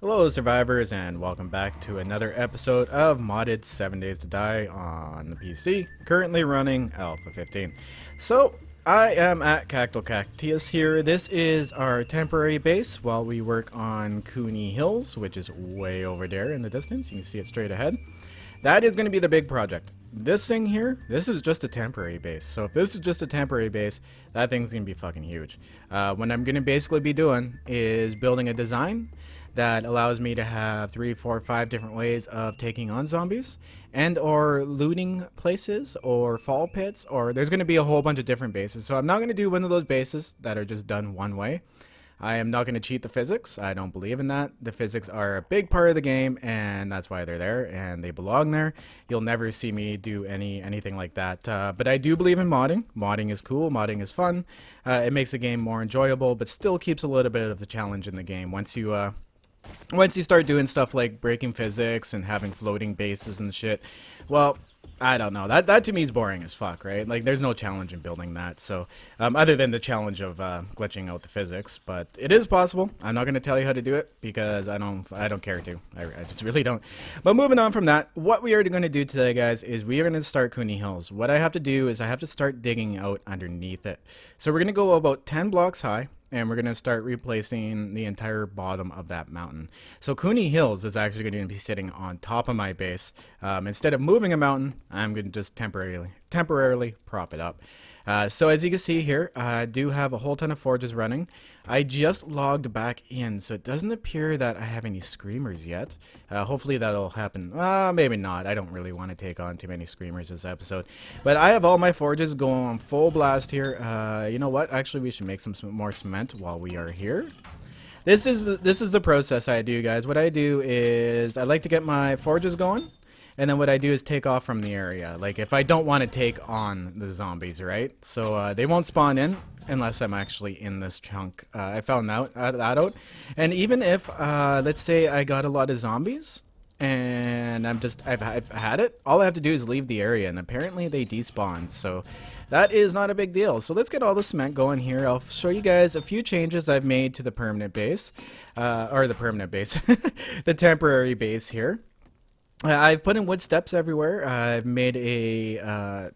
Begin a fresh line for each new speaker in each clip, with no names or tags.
Hello survivors and welcome back to another episode of modded 7 Days to Die on the PC, currently running Alpha 15. So, I am at Cactal Cactus here. This is our temporary base while we work on Cooney Hills, which is way over there in the distance. You can see it straight ahead. That is going to be the big project. This thing here, this is just a temporary base. So if this is just a temporary base, that thing's going to be fucking huge. What I'm going to basically be doing is building a design that allows me to have 3, 4, 5 different ways of taking on zombies and or looting places or fall pits, or there's going to be a whole bunch of different bases. So I'm not going to do one of those bases that are just done one way. I am not going to cheat the physics. I don't believe in that. The physics are a big part of the game, and that's why they're there, and they belong there. You'll never see me do anything like that. But I do believe in modding. Modding is cool. Modding is fun. It makes the game more enjoyable, but still keeps a little bit of the challenge in the game. Once you start doing stuff like breaking physics and having floating bases and shit, well, I don't know. That to me is boring as fuck, right? Like, there's no challenge in building that. So, other than the challenge of glitching out the physics, but it is possible. I'm not going to tell you how to do it because I don't care to. I just really don't. But moving on from that, what we are going to do today, guys, is we are going to start Cooney Hills. What I have to do is I have to start digging out underneath it. So we're going to go about 10 blocks high, and we're going to start replacing the entire bottom of that mountain. So Cooney Hills is actually going to be sitting on top of my base. Instead of moving a mountain, I'm going to just temporarily prop it up. So as you can see here, I do have a whole ton of forges running. I just logged back in, so it doesn't appear that I have any screamers yet. Hopefully that'll happen. Maybe not. I don't really want to take on too many screamers this episode. But I have all my forges going on full blast here. You know what? Actually, we should make some more cement while we are here. This is the process I do, guys. What I do is I like to get my forges going. And then what I do is take off from the area. Like, if I don't want to take on the zombies, right? So they won't spawn in unless I'm actually in this chunk. I found that out. And even if, let's say I got a lot of zombies, and I've had it, all I have to do is leave the area, and apparently they despawn. So that is not a big deal. So let's get all the cement going here. I'll show you guys a few changes I've made to the permanent base. The temporary base here. I've put in wood steps everywhere. I've made a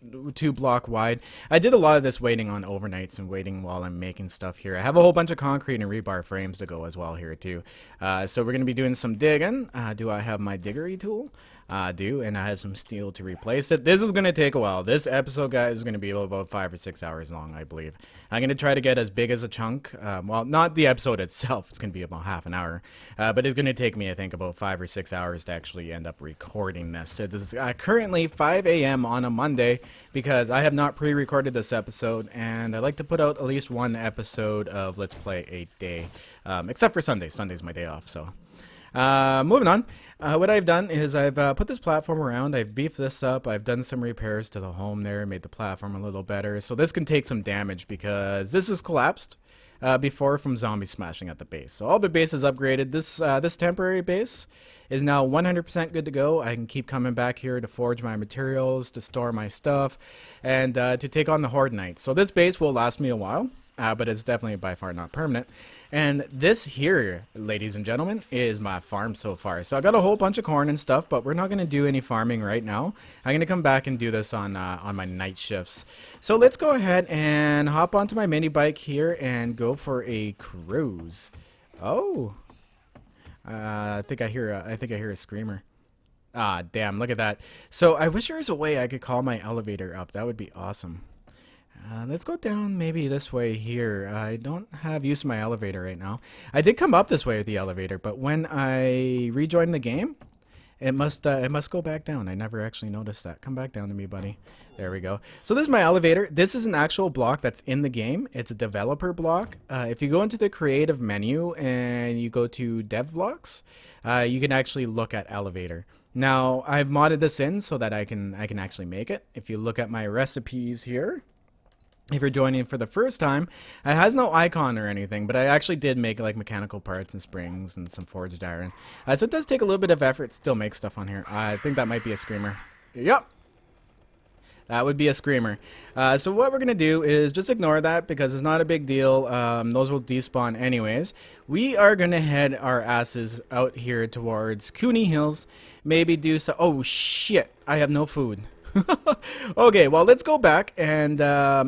2-block wide. I did a lot of this waiting on overnights and waiting while I'm making stuff here. I have a whole bunch of concrete and rebar frames to go as well here too. So we're going to be doing some digging. Do I have my diggery tool? I do, and I have some steel to replace it. This is going to take a while. This episode, guys, is going to be about 5 or 6 hours long, I believe. I'm going to try to get as big as a chunk. Well, not the episode itself. It's going to be about half an hour. But it's going to take me, I think, about 5 or 6 hours to actually end up recording this. It is currently 5 a.m. on a Monday because I have not pre-recorded this episode, and I like to put out at least one episode of Let's Play a day. Except for Sunday. Sunday's my day off, so... moving on, what I've done is I've put this platform around, I've beefed this up, I've done some repairs to the home there, made the platform a little better, so this can take some damage because this is collapsed before from zombies smashing at the base. So all the base is upgraded. This temporary base is now 100% good to go. I can keep coming back here to forge my materials, to store my stuff, and to take on the Horde Knights. So this base will last me a while. But it's definitely by far not permanent. And this here, ladies and gentlemen, is my farm so far. So I got a whole bunch of corn and stuff, but we're not going to do any farming right now. I'm going to come back and do this on my night shifts. So let's go ahead and hop onto my mini bike here and go for a cruise. Oh, I think I hear a screamer. Ah, damn! Look at that. So I wish there was a way I could call my elevator up. That would be awesome. Let's go down maybe this way here. I don't have use of my elevator right now. I did come up this way with the elevator, but when I rejoined the game, it must go back down. I never actually noticed that. Come back down to me, buddy. There we go. So this is my elevator. This is an actual block that's in the game. It's a developer block. If you go into the creative menu and you go to dev blocks, you can actually look at elevator. Now, I've modded this in so that I can actually make it. If you look at my recipes here, if you're joining for the first time, it has no icon or anything, but I actually did make like mechanical parts and springs and some forged iron. So it does take a little bit of effort to still make stuff on here. I think that might be a screamer. Yep. That would be a screamer. So what we're going to do is just ignore that because it's not a big deal. Those will despawn anyways. We are going to head our asses out here towards Cooney Hills. Maybe do so. Oh shit, I have no food. Okay, well let's go back and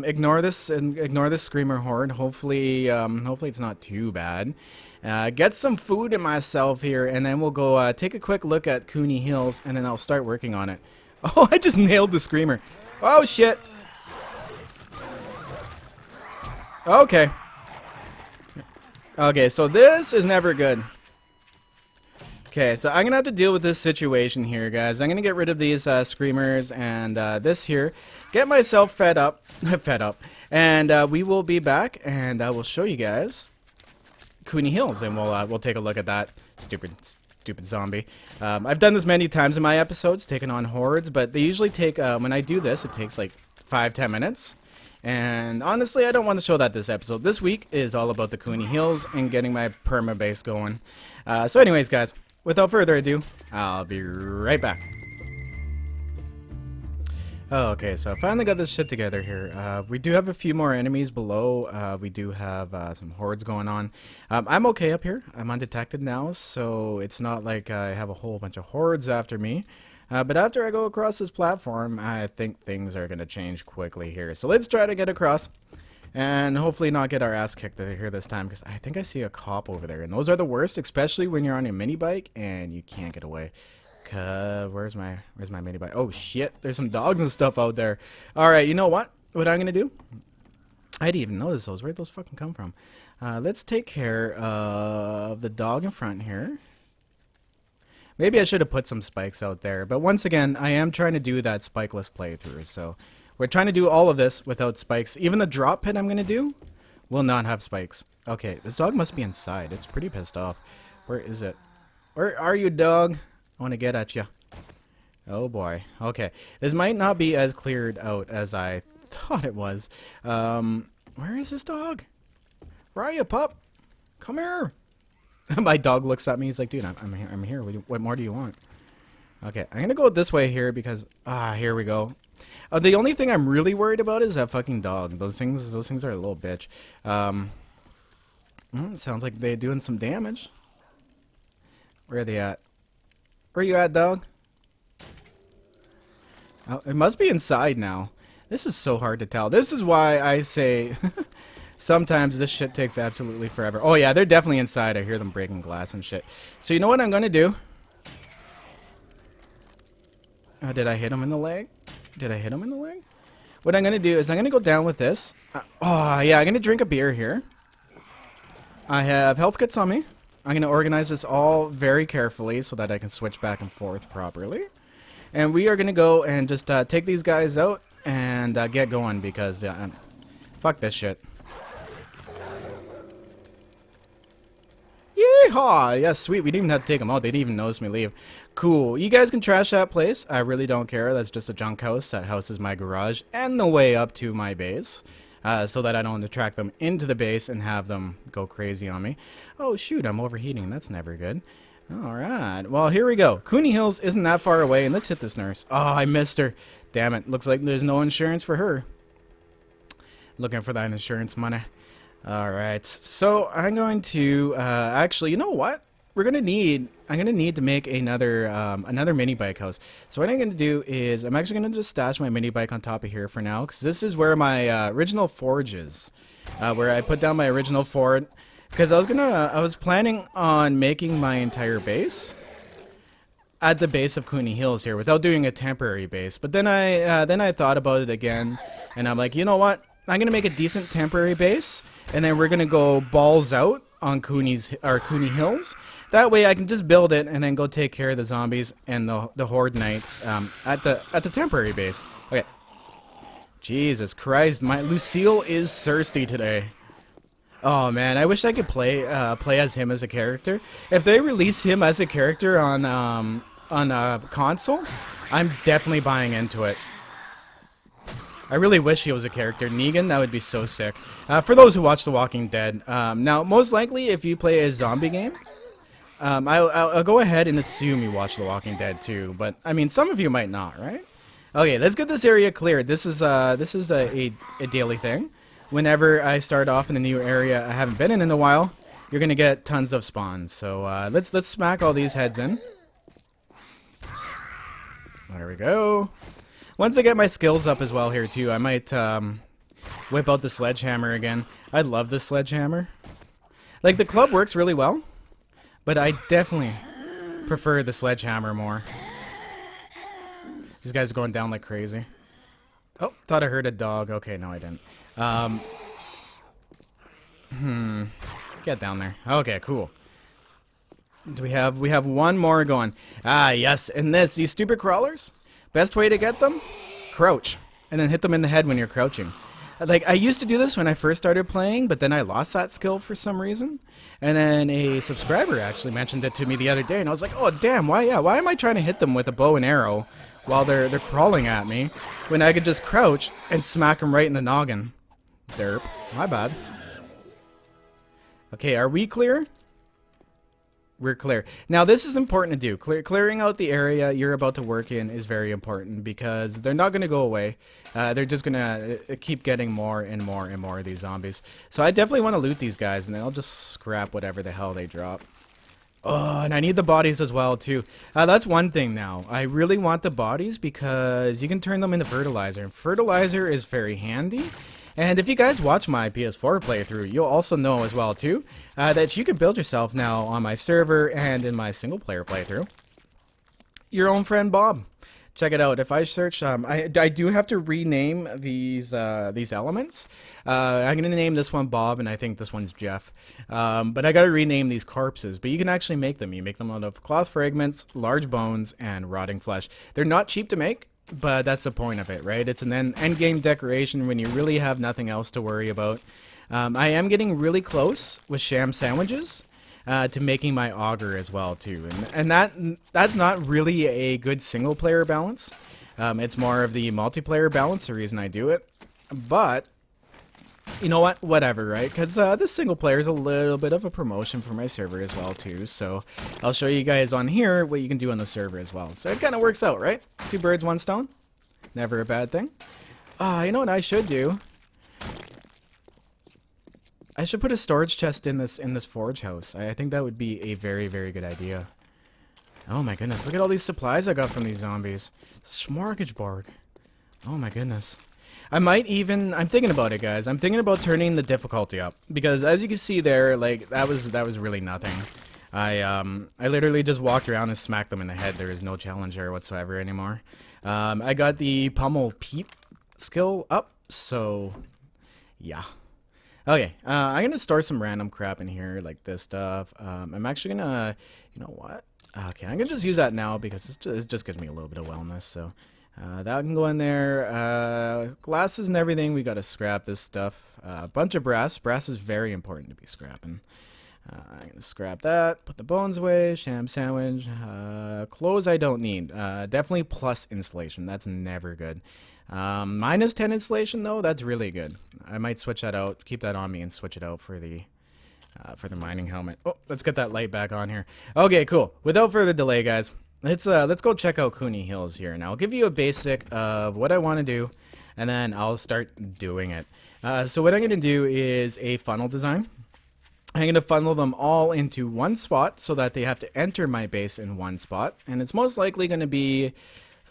ignore this screamer horde. Hopefully it's not too bad. Get some food in myself here, and then we'll go take a quick look at Cooney Hills, and then I'll start working on it. Oh, I just nailed the screamer. Oh shit. Okay. Okay, so this is never good. Okay, so I'm gonna have to deal with this situation here, guys. I'm gonna get rid of these screamers and this here. Get myself fed up, and we will be back, and I will show you guys Cooney Hills, and we'll take a look at that stupid zombie. I've done this many times in my episodes, taking on hordes, but they usually take, when I do this, it takes like 5-10 minutes. And honestly, I don't want to show that this episode. This week is all about the Cooney Hills and getting my perma base going. So anyways, guys, without further ado, I'll be right back. Okay, so I finally got this shit together here. We do have a few more enemies below. We do have some hordes going on. I'm okay up here. I'm undetected now, so it's not like I have a whole bunch of hordes after me. But after I go across this platform, I think things are going to change quickly here. So let's try to get across and hopefully not get our ass kicked here this time, because I think I see a cop over there. And those are the worst, especially when you're on your mini bike and you can't get away. Where's my mini bike? Oh shit, there's some dogs and stuff out there. Alright, you know what I'm gonna do? I didn't even notice those. Where'd those fucking come from? Let's take care of the dog in front here. Maybe I should have put some spikes out there, but once again, I am trying to do that spikeless playthrough, so we're trying to do all of this without spikes. Even the drop pit I'm gonna do will not have spikes. Okay, this dog must be inside. It's pretty pissed off. Where is it? Where are you, dog? I want to get at you. Oh boy. Okay. This might not be as cleared out as I thought it was. Where is this dog? Where are you, pup? Come here. My dog looks at me. He's like, dude, I'm here. What more do you want? Okay. I'm going to go this way here because, here we go. The only thing I'm really worried about is that fucking dog. Those things are a little bitch. Sounds like they're doing some damage. Where are they at? Where you at, dog? Oh, it must be inside now. This is so hard to tell. This is why I say sometimes this shit takes absolutely forever. Oh yeah, they're definitely inside. I hear them breaking glass and shit. So you know what I'm gonna do? Oh, did I hit him in the leg? Did I hit him in the leg? What I'm gonna do is I'm gonna go down with this. Oh yeah, I'm gonna drink a beer here. I have health kits on me. I'm going to organize this all very carefully so that I can switch back and forth properly. And we are going to go and just take these guys out and get going because fuck this shit. Yeehaw! Yeah, sweet. We didn't even have to take them out. They didn't even notice me leave. Cool. You guys can trash that place. I really don't care. That's just a junk house. That house is my garage and the way up to my base. So that I don't attract them into the base and have them go crazy on me. Oh shoot, I'm overheating. That's never good. Alright, well here we go. Cooney Hills isn't that far away, and let's hit this nurse. Oh, I missed her. Damn it, looks like there's no insurance for her. Looking for that insurance money. Alright, so I'm going to, actually, you know what? I'm gonna need to make another mini bike house. So what I'm gonna do is I'm actually gonna just stash my mini bike on top of here for now, because this is where my original forge is, where I put down my original forge. Because I was planning on making my entire base at the base of Cooney Hills here without doing a temporary base. But then I thought about it again, and I'm like, you know what? I'm gonna make a decent temporary base, and then we're gonna go balls out on Cooney Hills. That way I can just build it and then go take care of the zombies and the horde knights at the temporary base. Okay. Jesus Christ, my Lucille is thirsty today. Oh man, I wish I could play as him as a character. If they release him as a character on a console, I'm definitely buying into it. I really wish he was a character. Negan, that would be so sick. For those who watch The Walking Dead, now most likely if you play a zombie game, I'll go ahead and assume you watch The Walking Dead too, but I mean some of you might not, right? Okay, let's get this area cleared. This is a daily thing. Whenever I start off in a new area I haven't been in a while, you're gonna get tons of spawns. So let's smack all these heads in. There we go. Once I get my skills up as well here too, I might whip out the sledgehammer again. I love this sledgehammer. Like, the club works really well, but I definitely prefer the sledgehammer more. These guys are going down like crazy. Oh, thought I heard a dog. Okay, no I didn't. Get down there. Okay, cool. Do we have one more going? Ah, yes, and these stupid crawlers, best way to get them? Crouch, and then hit them in the head when you're crouching. Like, I used to do this when I first started playing, but then I lost that skill for some reason. And then a subscriber actually mentioned it to me the other day, and I was like, oh damn, why am I trying to hit them with a bow and arrow while they're crawling at me when I could just crouch and smack them right in the noggin? Derp. My bad. Okay, are we clear? We're clear. Now, this is important to do. Clearing out the area you're about to work in is very important because they're not going to go away. They're just going to keep getting more and more and more of these zombies. So I definitely want to loot these guys, and then I'll just scrap whatever the hell they drop. Oh, and I need the bodies as well, too. That's one thing now. I really want the bodies because you can turn them into fertilizer. And fertilizer is very handy. And if you guys watch my PS4 playthrough, you'll also know as well too that you can build yourself now on my server and in my single player playthrough your own friend Bob. Check it out. If I search, I do have to rename these elements. I'm gonna name this one Bob, and I think this one's Jeff. But I gotta rename these corpses. But you can actually make them. You make them out of cloth fragments, large bones, and rotting flesh. They're not cheap to make. But that's the point of it, right? It's an end game decoration when you really have nothing else to worry about. I am getting really close with sham sandwiches to making my auger as well too, and that's not really a good single player balance. It's more of the multiplayer balance, the reason I do it. But you know what? Whatever, right? Because this single player is a little bit of a promotion for my server as well too. So I'll show you guys on here what you can do on the server as well. So it kind of works out, right? 2 birds, 1 stone. Never a bad thing. You know what I should do? I should put a storage chest in this forge house. I think that would be a very, very good idea. Oh my goodness! Look at all these supplies I got from these zombies. Smorgasbord. Oh my goodness. I'm thinking about it, guys. I'm thinking about turning the difficulty up because, as you can see there, like that was really nothing. I literally just walked around and smacked them in the head. There is no challenge there whatsoever anymore. I got the pummel Pete skill up, so yeah. Okay, I'm gonna store some random crap in here, like this stuff. I'm actually gonna, you know what? Okay, I'm gonna just use that now because it just gives me a little bit of wellness. So. That can go in there. Glasses and everything, we gotta scrap this stuff. A bunch of brass. Brass is very important to be scrapping. I'm gonna scrap that. Put the bones away. Sham sandwich. Clothes I don't need. Definitely plus insulation. That's never good. Minus 10 insulation though, that's really good. I might switch that out. Keep that on me and switch it out for the mining helmet. Oh, let's get that light back on here. Okay, cool. Without further delay, guys. Let's go check out Cooney Hills here. Now I'll give you a basic of what I want to do, and then I'll start doing it. So what I'm going to do is a funnel design. I'm going to funnel them all into one spot so that they have to enter my base in one spot, and it's most likely going to be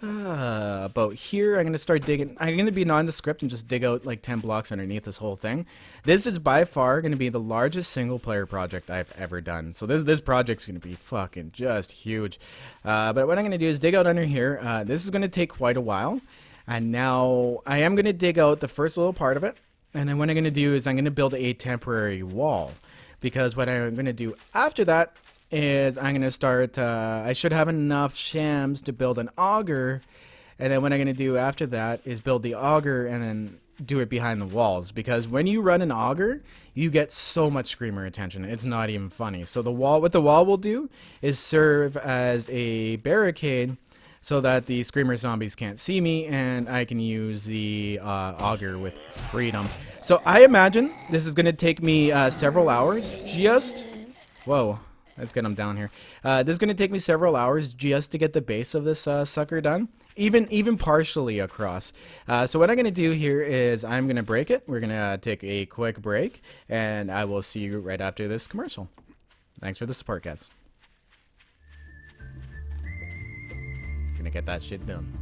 about here. I'm going to start digging. I'm going to be nondescript and just dig out like 10 blocks underneath this whole thing. This is by far going to be the largest single player project I've ever done. So this project's going to be fucking just huge. But what I'm going to do is dig out under here. This is going to take quite a while. And now I am going to dig out the first little part of it. And then what I'm going to do is I'm going to build a temporary wall. Because what I'm going to do after that is I'm going to start, I should have enough shams to build an auger, and then what I'm going to do after that is build the auger and then do it behind the walls, because when you run an auger, you get so much screamer attention, it's not even funny. So what the wall will do is serve as a barricade so that the screamer zombies can't see me, and I can use the auger with freedom. So I imagine this is going to take me several hours just... Whoa. Let's get them down here. This is going to take me several hours just to get the base of this sucker done. even partially across. So what I'm going to do here is I'm going to break it. We're going to take a quick break, and I will see you right after this commercial. Thanks for the support, guys. Gonna get that shit done.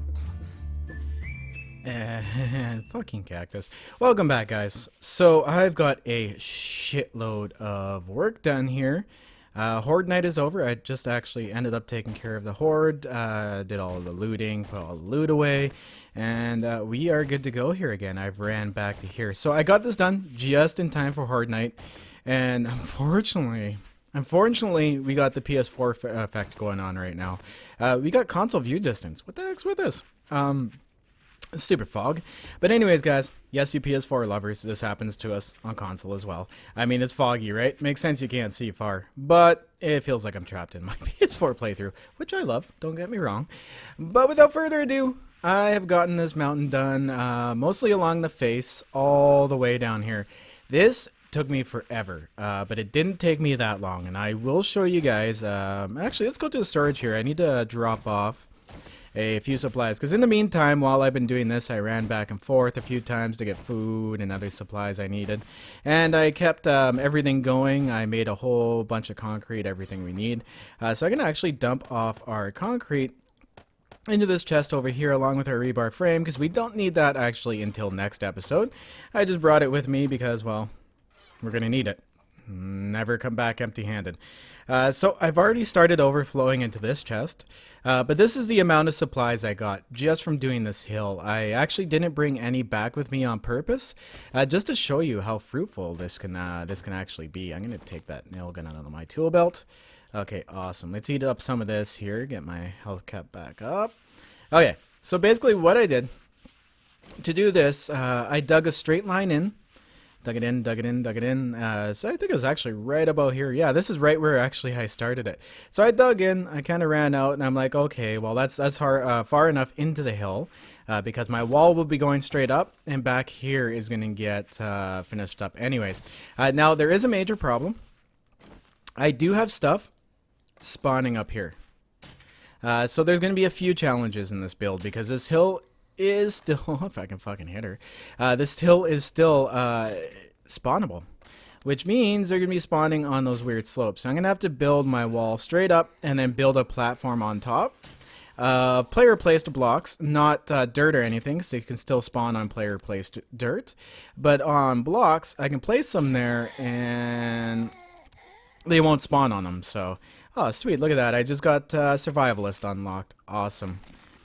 And fucking cactus. Welcome back, guys. So I've got a shitload of work done here. Horde night is over. I just actually ended up taking care of the horde, did all the looting, put all the loot away, and we are good to go here again. I've ran back to here. So I got this done just in time for horde night, and unfortunately, we got the PS4 effect going on right now. We got console view distance. What the heck's with this? Stupid fog. But anyways, guys, yes, you PS4 lovers, this happens to us on console as well. I mean, it's foggy, right? Makes sense you can't see far. But it feels like I'm trapped in my PS4 playthrough, which I love, don't get me wrong. But without further ado, I have gotten this mountain done, mostly along the face, all the way down here. This took me forever, but it didn't take me that long, and I will show you guys. Actually, let's go to the storage here. I need to drop off a few supplies, because in the meantime, while I've been doing this, I ran back and forth a few times to get food and other supplies I needed, and I kept everything going. I made a whole bunch of concrete, everything we need. So I'm gonna actually dump off our concrete into this chest over here along with our rebar frame, because we don't need that actually until next episode. I just brought it with me because, well, we're gonna need it. Never come back empty-handed. So I've already started overflowing into this chest, but this is the amount of supplies I got just from doing this hill. I actually didn't bring any back with me on purpose, just to show you how fruitful this can actually be. I'm gonna take that nail gun out of my tool belt. Okay, awesome. Let's heat up some of this here. Get my health cap back up. Okay, so basically what I did to do this, I dug a straight line in. Dug it in. So I think it was actually right about here. Yeah, this is right where actually I started it. So I dug in, I kind of ran out, and I'm like, okay, well, that's far enough into the hill, because my wall will be going straight up, and back here is going to get finished up anyways. Now, there is a major problem. I do have stuff spawning up here. So there's going to be a few challenges in this build, because this hill is still, if I can fucking hit her, this hill is still spawnable, which means they're gonna be spawning on those weird slopes. So I'm gonna have to build my wall straight up and then build a platform on top. Player placed blocks, not dirt or anything, so you can still spawn on player placed dirt, but on blocks I can place them there and they won't spawn on them. So, oh sweet, look at that, I just got survivalist unlocked. Awesome.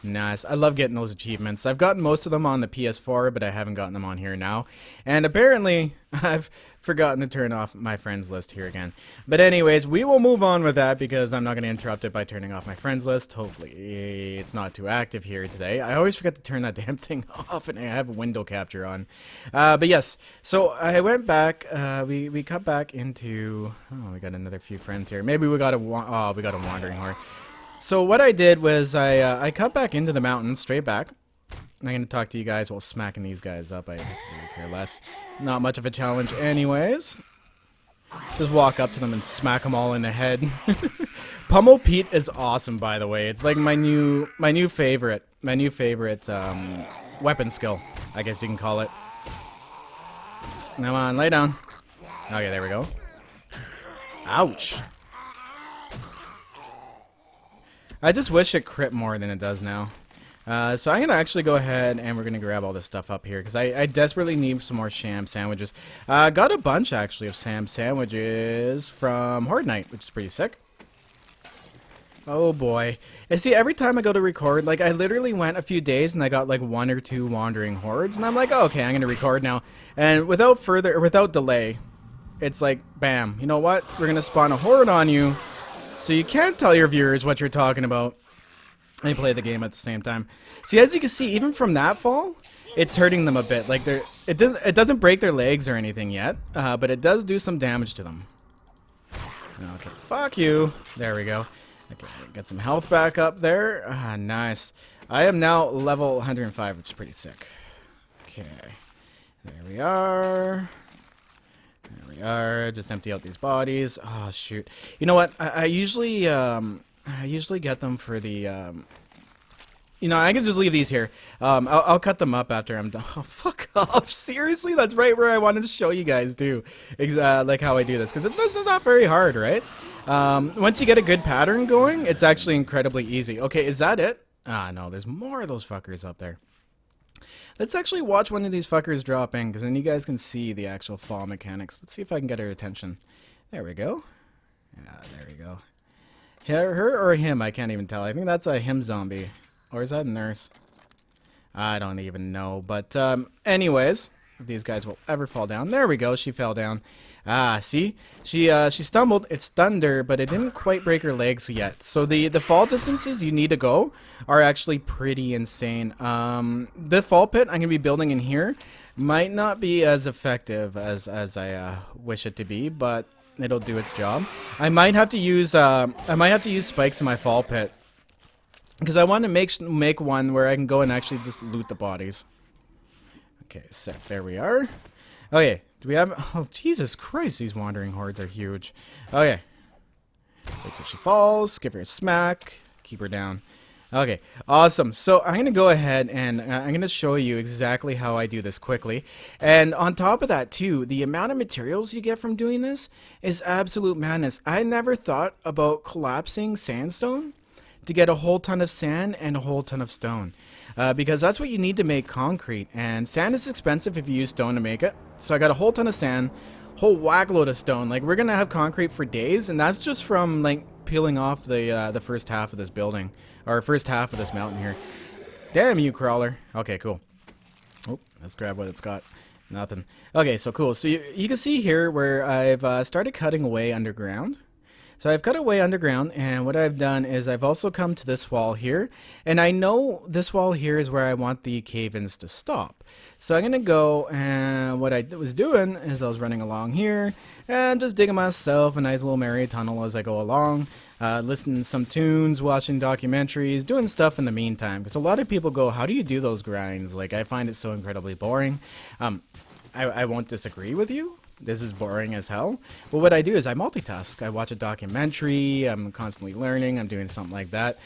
Nice. I love getting those achievements. I've gotten most of them on the PS4, but I haven't gotten them on here now. And apparently, I've forgotten to turn off my friends list here again. But anyways, we will move on with that because I'm not going to interrupt it by turning off my friends list. Hopefully, it's not too active here today. I always forget to turn that damn thing off, and I have a window capture on. But yes, so I went back. We cut back into... Oh, we got another few friends here. Maybe we got a wandering horde. So what I did was I cut back into the mountains, straight back. I'm going to talk to you guys while smacking these guys up. I really care less. Not much of a challenge anyways. Just walk up to them and smack them all in the head. Pummel Pete is awesome, by the way. It's like my new favorite weapon skill, I guess you can call it. Come on, lay down. Okay, there we go. Ouch. I just wish it crit more than it does now. So I'm going to actually go ahead and we're going to grab all this stuff up here because I desperately need some more sham sandwiches. Got a bunch actually of sham sandwiches from Horde Night, which is pretty sick. Oh boy. And see, every time I go to record, like I literally went a few days and I got like 1 or 2 wandering hordes and I'm like, oh, okay, I'm going to record now. And without delay, it's like, bam, you know what? We're going to spawn a horde on you. So you can't tell your viewers what you're talking about. And play the game at the same time. See, as you can see, even from that fall, it's hurting them a bit. Like it doesn't break their legs or anything yet, but it does do some damage to them. Okay, fuck you. There we go. Okay, get some health back up there. Ah, nice. I am now level 105, which is pretty sick. Okay, there we are. There we are. Just empty out these bodies. Oh shoot! You know what? I usually get them for the You know, I can just leave these here. I'll cut them up after I'm done. Oh, fuck off. Seriously? That's right where I wanted to show you guys, too. Like how I do this. Because it's not very hard, right? Once you get a good pattern going, it's actually incredibly easy. Okay, is that it? Ah, no, there's more of those fuckers up there. Let's actually watch one of these fuckers drop in, because then you guys can see the actual fall mechanics. Let's see if I can get her attention. There we go. Yeah, there we go. Her or him, I can't even tell. I think that's a him zombie. Or is that a nurse? I don't even know. But anyways, if these guys will ever fall down. There we go. She fell down. Ah, see? She stumbled. It stunned her, but it didn't quite break her legs yet. So the fall distances you need to go are actually pretty insane. The fall pit I'm going to be building in here might not be as effective as I wish it to be, but it'll do its job. I might have to use spikes in my fall pit. Because I want to make one where I can go and actually just loot the bodies. Okay, sick. There we are. Okay, do we have... Oh, Jesus Christ, these wandering hordes are huge. Okay. Wait till she falls. Give her a smack. Keep her down. Okay, awesome. So I'm going to go ahead and I'm going to show you exactly how I do this quickly. And on top of that, too, the amount of materials you get from doing this is absolute madness. I never thought about collapsing sandstone to get a whole ton of sand and a whole ton of stone. Because that's what you need to make concrete. And sand is expensive if you use stone to make it. So I got a whole ton of sand, whole whack load of stone. Like, we're going to have concrete for days. And that's just from, like, peeling off the first half of this building. Or first half of this mountain here. Damn you, crawler. Okay, cool. Oh, let's grab what it's got. Nothing. Okay, so cool. So you can see here where I've started cutting away underground. So I've cut away underground, and what I've done is I've also come to this wall here, and I know this wall here is where I want the cave-ins to stop. So I'm going to go, and what I was doing is I was running along here, and just digging myself a nice little merry tunnel as I go along, listening to some tunes, watching documentaries, doing stuff in the meantime, because a lot of people go, how do you do those grinds? Like, I find it so incredibly boring. I won't disagree with you. This is boring as hell. But what I do is I multitask. I watch a documentary. I'm constantly learning. I'm doing something like that.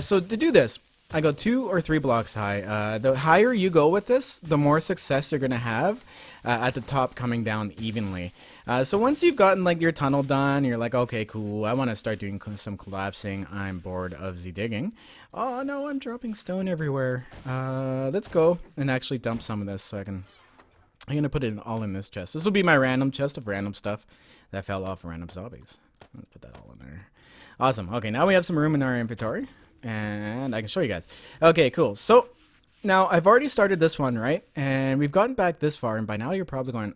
So to do this, I go 2 or 3 blocks high. The higher you go with this, the more success you're going to have at the top coming down evenly. So once you've gotten like your tunnel done, you're like, okay, cool. I want to start doing some collapsing. I'm bored of the digging. Oh no, I'm dropping stone everywhere. Let's go and actually dump some of this so I'm going to put it all in this chest. This will be my random chest of random stuff that fell off random zombies. I'm going to put that all in there. Awesome. Okay, now we have some room in our inventory. And I can show you guys. Okay, cool. So, now I've already started this one, right? And we've gotten back this far. And by now you're probably going,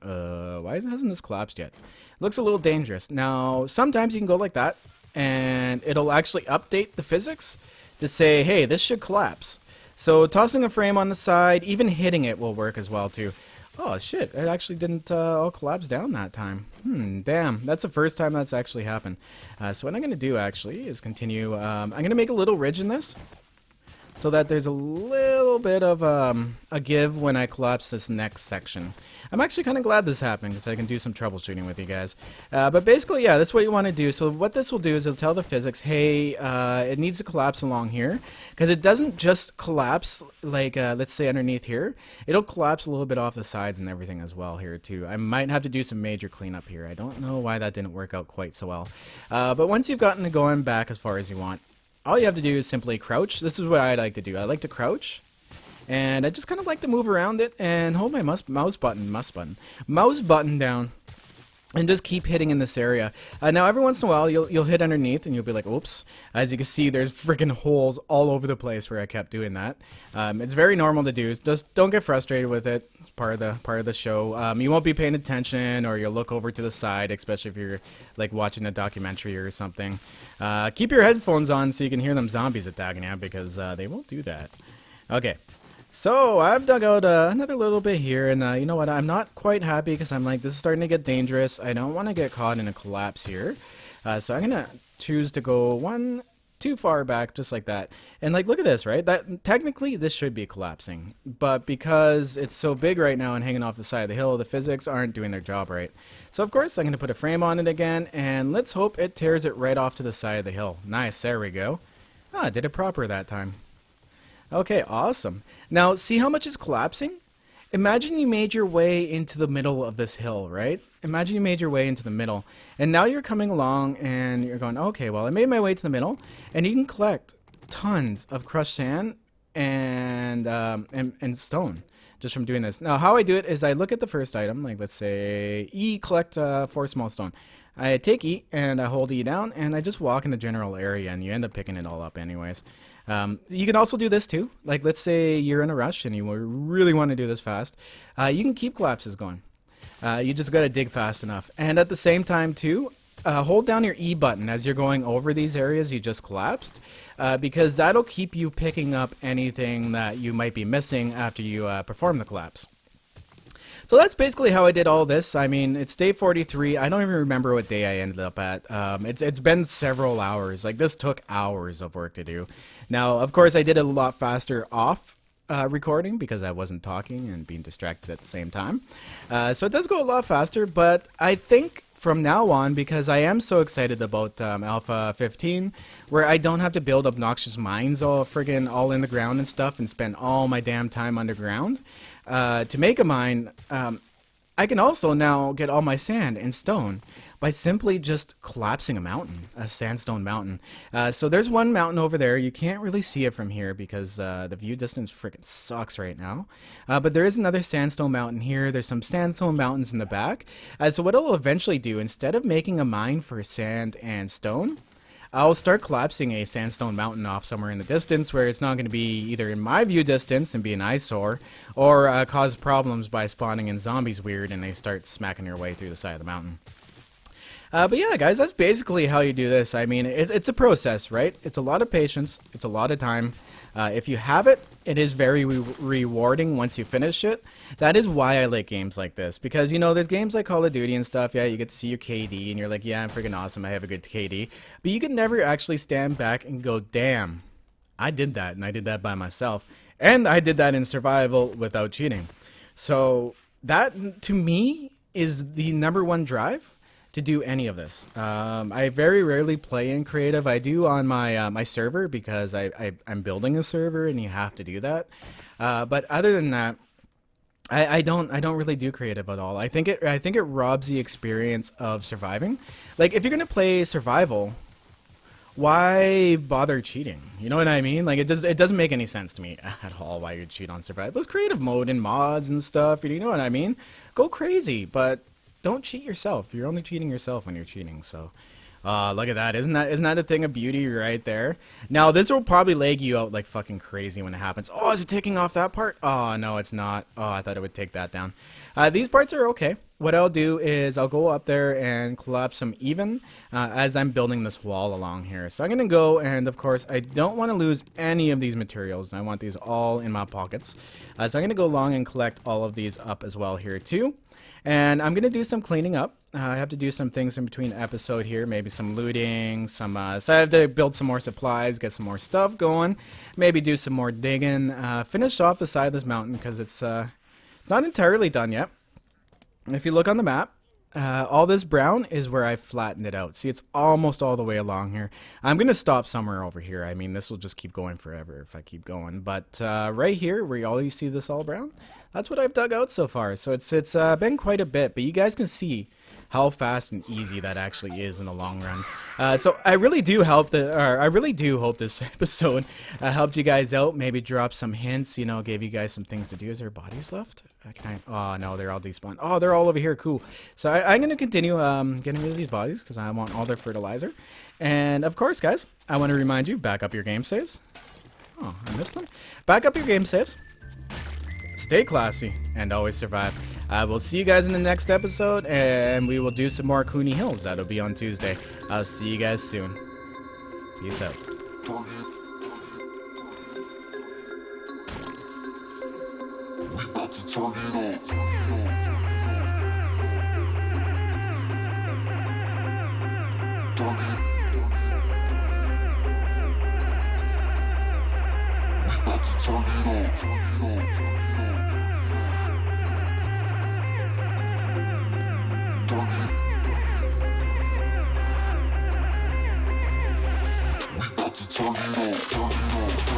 why hasn't this collapsed yet? Looks a little dangerous. Now, sometimes you can go like that. And it'll actually update the physics to say, hey, this should collapse. So, tossing a frame on the side, even hitting it will work as well, too. Oh, shit. It actually didn't all collapse down that time. Damn. That's the first time that's actually happened. So what I'm going to do, actually, is continue. I'm going to make a little ridge in this so that there's a little bit of a give when I collapse this next section. I'm actually kind of glad this happened because I can do some troubleshooting with you guys. But basically, yeah, that's what you want to do. So what this will do is it'll tell the physics, hey, it needs to collapse along here. Because it doesn't just collapse, like, let's say underneath here. It'll collapse a little bit off the sides and everything as well here, too. I might have to do some major cleanup here. I don't know why that didn't work out quite so well. But once you've gotten it going back as far as you want, all you have to do is simply crouch. This is what I like to do. I like to crouch. And I just kind of like to move around it and hold my mouse button down and just keep hitting in this area. Now, every once in a while, you'll hit underneath and you'll be like, oops. As you can see, there's freaking holes all over the place where I kept doing that. It's very normal to do. Just don't get frustrated with it. It's part of the show. You won't be paying attention, or you'll look over to the side, especially if you're like watching a documentary or something. Keep your headphones on so you can hear them zombies attacking you, because they won't do that. Okay. So, I've dug out another little bit here, and you know what, I'm not quite happy because I'm like, this is starting to get dangerous. I don't want to get caught in a collapse here. So I'm going to choose to go too far back, just like that. And like, look at this, right? Technically, this should be collapsing. But because it's so big right now and hanging off the side of the hill, the physics aren't doing their job right. So of course, I'm going to put a frame on it again, and let's hope it tears it right off to the side of the hill. Nice, there we go. Ah, did it proper that time. Okay, awesome. Now, see how much is collapsing? Imagine you made your way into the middle of this hill, right? Imagine you made your way into the middle, and now you're coming along and you're going, okay, well, I made my way to the middle, and you can collect tons of crushed sand and stone just from doing this. Now, how I do it is I look at the first item, like let's say E, collect 4 small stone. I take E and I hold E down and I just walk in the general area and you end up picking it all up anyways. You can also do this too. Like let's say you're in a rush and you really want to do this fast. You can keep collapses going. You just got to dig fast enough. And at the same time too, hold down your E button as you're going over these areas you just collapsed, because that'll keep you picking up anything that you might be missing after you perform the collapse. So that's basically how I did all this. I mean, it's day 43. I don't even remember what day I ended up at. It's been several hours. Like, this took hours of work to do. Now, of course, I did it a lot faster off recording because I wasn't talking and being distracted at the same time. So it does go a lot faster, but I think from now on, because I am so excited about Alpha 15, where I don't have to build obnoxious mines all in the ground and stuff and spend all my damn time underground to make a mine, I can also now get all my sand and stone by simply just collapsing a mountain, a sandstone mountain. So there's one mountain over there. You can't really see it from here because the view distance freaking sucks right now. But there is another sandstone mountain here. There's some sandstone mountains in the back. So what I'll eventually do, instead of making a mine for sand and stone, I'll start collapsing a sandstone mountain off somewhere in the distance where it's not going to be either in my view distance and be an eyesore, or cause problems by spawning in zombies weird and they start smacking their way through the side of the mountain. But yeah, guys, that's basically how you do this. I mean, it's a process, right? It's a lot of patience. It's a lot of time. If you have it, it is very rewarding once you finish it. That is why I like games like this. Because, you know, there's games like Call of Duty and stuff. Yeah, you get to see your KD, and you're like, yeah, I'm freaking awesome. I have a good KD. But you can never actually stand back and go, damn, I did that, and I did that by myself. And I did that in survival without cheating. So that, to me, is the #1 drive to do any of this. I very rarely play in creative. I do on my my server because I'm building a server and you have to do that. But other than that, I don't really do creative at all. I think it robs the experience of surviving. Like, if you're gonna play survival, why bother cheating? You know what I mean? Like, it doesn't make any sense to me at all why you'd cheat on survival. There's creative mode and mods and stuff. You know what I mean? Go crazy, but don't cheat yourself. You're only cheating yourself when you're cheating. So, look at that. Isn't that a thing of beauty right there? Now, this will probably lag you out like fucking crazy when it happens. Oh, is it taking off that part? Oh, no, it's not. Oh, I thought it would take that down. These parts are okay. What I'll do is I'll go up there and collapse them even as I'm building this wall along here. So I'm going to go, and of course, I don't want to lose any of these materials. I want these all in my pockets. So I'm going to go along and collect all of these up as well here too. And I'm going to do some cleaning up. I have to do some things in between episode here, maybe some looting, so I have to build some more supplies, get some more stuff going, maybe do some more digging, finish off the side of this mountain because it's not entirely done yet. If you look on the map, all this brown is where I flattened it out. See, it's almost all the way along here. I'm going to stop somewhere over here. I mean, this will just keep going forever if I keep going. But right here, where you always see this all brown, that's what I've dug out so far. So it's been quite a bit, but you guys can see how fast and easy that actually is in the long run. So I really do hope this episode helped you guys out. Maybe drop some hints, you know, gave you guys some things to do. Is there bodies left? Oh no, they're all despawned. Oh, they're all over here. Cool. So I'm going to continue getting rid of these bodies because I want all their fertilizer. And of course, guys, I want to remind you, back up your game saves. Oh, I missed them. Back up your game saves. Stay classy and always survive. We'll see you guys in the next episode, and we will do some more Cooney Hills. That'll be on Tuesday. I'll see you guys soon. Peace out.
We about to turn it on. We about to turn it on. We about to turn it on.